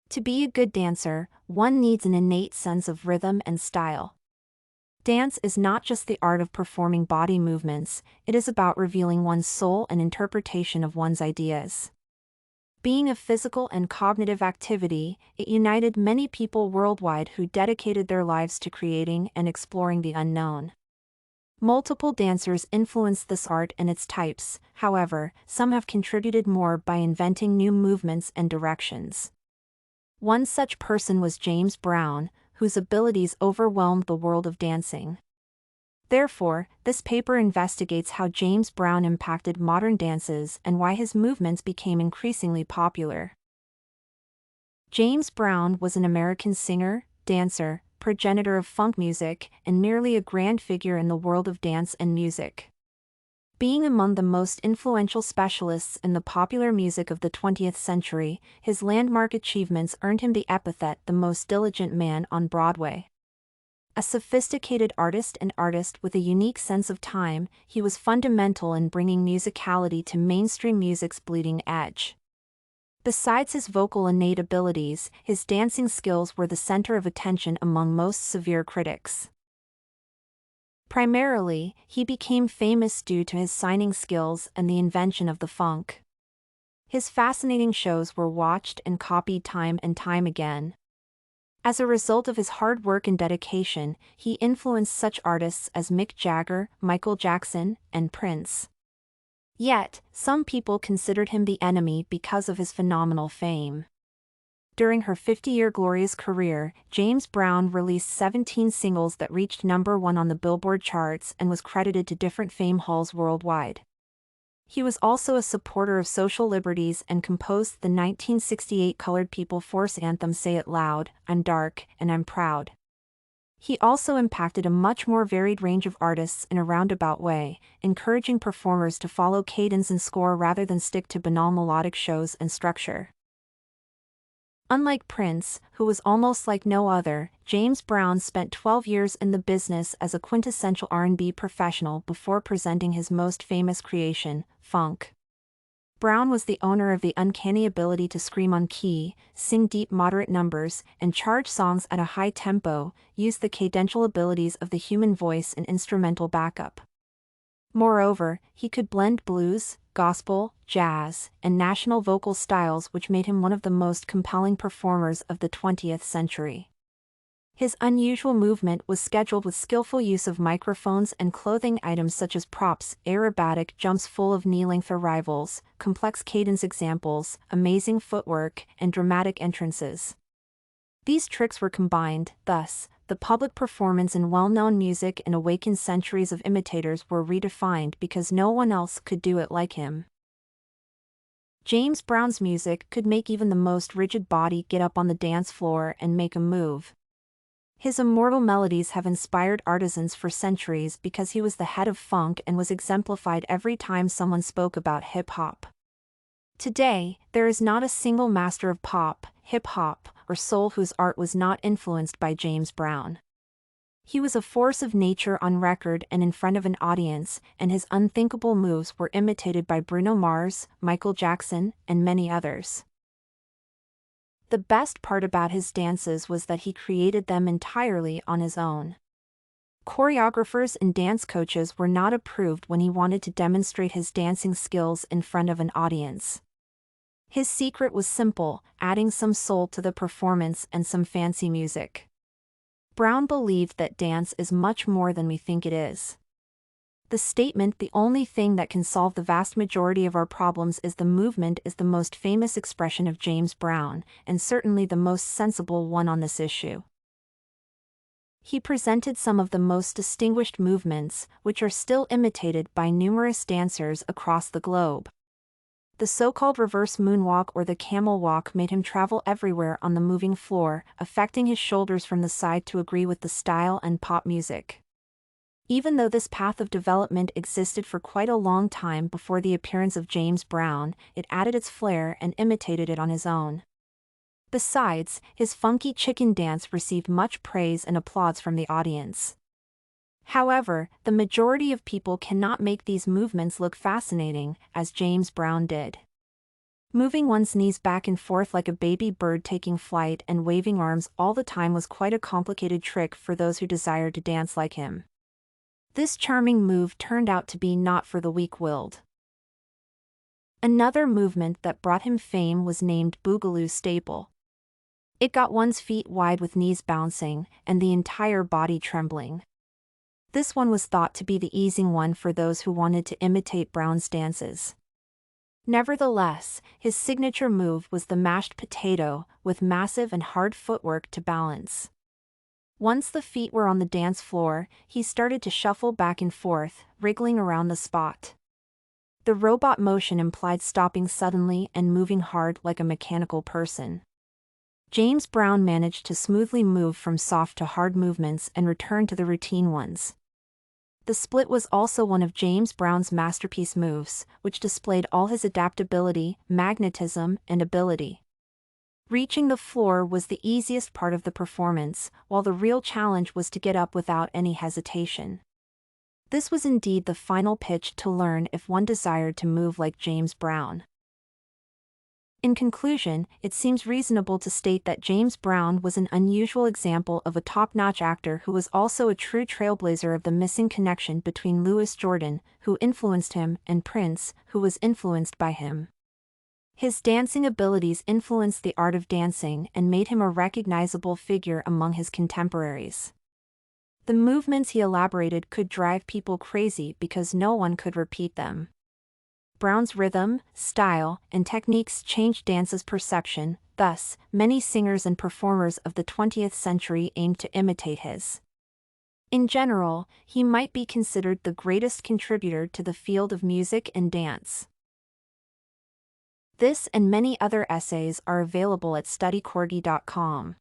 To be a good dancer, one needs an innate sense of rhythm and style. Dance is not just the art of performing body movements, it is about revealing one's soul and interpretation of one's ideas. Being a physical and cognitive activity, it united many people worldwide who dedicated their lives to creating and exploring the unknown. Multiple dancers influenced this art and its types, however, some have contributed more by inventing new movements and directions. One such person was James Brown, whose abilities overwhelmed the world of dancing. Therefore, this paper investigates how James Brown impacted modern dances and why his movements became increasingly popular. James Brown was an American singer, dancer, progenitor of funk music, and merely a grand figure in the world of dance and music. Being among the most influential specialists in the popular music of the 20th century, his landmark achievements earned him the epithet the most diligent man on Broadway. A sophisticated artist with a unique sense of time, he was fundamental in bringing musicality to mainstream music's bleeding edge. Besides his vocal innate abilities, his dancing skills were the center of attention among most severe critics. Primarily, he became famous due to his signing skills and the invention of the funk. His fascinating shows were watched and copied time and time again. As a result of his hard work and dedication, he influenced such artists as Mick Jagger, Michael Jackson, and Prince. Yet, some people considered him the enemy because of his phenomenal fame. During her 50-year glorious career, James Brown released 17 singles that reached #1 on the Billboard charts and was credited to different fame halls worldwide. He was also a supporter of social liberties and composed the 1968 Colored People Force anthem Say It Loud, I'm Dark, and I'm Proud. He also impacted a much more varied range of artists in a roundabout way, encouraging performers to follow cadence and score rather than stick to banal melodic shows and structure. Unlike Prince, who was almost like no other, James Brown spent 12 years in the business as a quintessential R&B professional before presenting his most famous creation, funk. Brown was the owner of the uncanny ability to scream on key, sing deep moderate numbers, and charge songs at a high tempo, use the cadential abilities of the human voice and instrumental backup. Moreover, he could blend blues, gospel, jazz, and national vocal styles, which made him one of the most compelling performers of the 20th century. His unusual movement was scheduled with skillful use of microphones and clothing items such as props, aerobatic jumps full of knee-length arrivals, complex cadence examples, amazing footwork, and dramatic entrances. These tricks were combined, thus, the public performance in well-known music and awakened centuries of imitators were redefined because no one else could do it like him. James Brown's music could make even the most rigid body get up on the dance floor and make a move. His immortal melodies have inspired artisans for centuries because he was the head of funk and was exemplified every time someone spoke about hip-hop. Today, there is not a single master of pop, hip-hop, or soul whose art was not influenced by James Brown. He was a force of nature on record and in front of an audience, and his unthinkable moves were imitated by Bruno Mars, Michael Jackson, and many others. The best part about his dances was that he created them entirely on his own. Choreographers and dance coaches were not approved when he wanted to demonstrate his dancing skills in front of an audience. His secret was simple, adding some soul to the performance and some fancy music. Brown believed that dance is much more than we think it is. The statement, "The only thing that can solve the vast majority of our problems is the movement," is the most famous expression of James Brown, and certainly the most sensible one on this issue. He presented some of the most distinguished movements, which are still imitated by numerous dancers across the globe. The so-called reverse moonwalk or the camel walk made him travel everywhere on the moving floor, affecting his shoulders from the side to agree with the style and pop music. Even though this path of development existed for quite a long time before the appearance of James Brown, it added its flair and imitated it on his own. Besides, his funky chicken dance received much praise and applause from the audience. However, the majority of people cannot make these movements look fascinating, as James Brown did. Moving one's knees back and forth like a baby bird taking flight and waving arms all the time was quite a complicated trick for those who desired to dance like him. This charming move turned out to be not for the weak-willed. Another movement that brought him fame was named Boogaloo Staple. It got one's feet wide with knees bouncing and the entire body trembling. This one was thought to be the easing one for those who wanted to imitate Brown's dances. Nevertheless, his signature move was the mashed potato, with massive and hard footwork to balance. Once the feet were on the dance floor, he started to shuffle back and forth, wriggling around the spot. The robot motion implied stopping suddenly and moving hard like a mechanical person. James Brown managed to smoothly move from soft to hard movements and return to the routine ones. The split was also one of James Brown's masterpiece moves, which displayed all his adaptability, magnetism, and ability. Reaching the floor was the easiest part of the performance, while the real challenge was to get up without any hesitation. This was indeed the final pitch to learn if one desired to move like James Brown. In conclusion, it seems reasonable to state that James Brown was an unusual example of a top-notch actor who was also a true trailblazer of the missing connection between Louis Jordan, who influenced him, and Prince, who was influenced by him. His dancing abilities influenced the art of dancing and made him a recognizable figure among his contemporaries. The movements he elaborated could drive people crazy because no one could repeat them. Brown's rhythm, style, and techniques changed dance's perception, thus, many singers and performers of the 20th century aimed to imitate his. In general, he might be considered the greatest contributor to the field of music and dance. This and many other essays are available at studycorgi.com.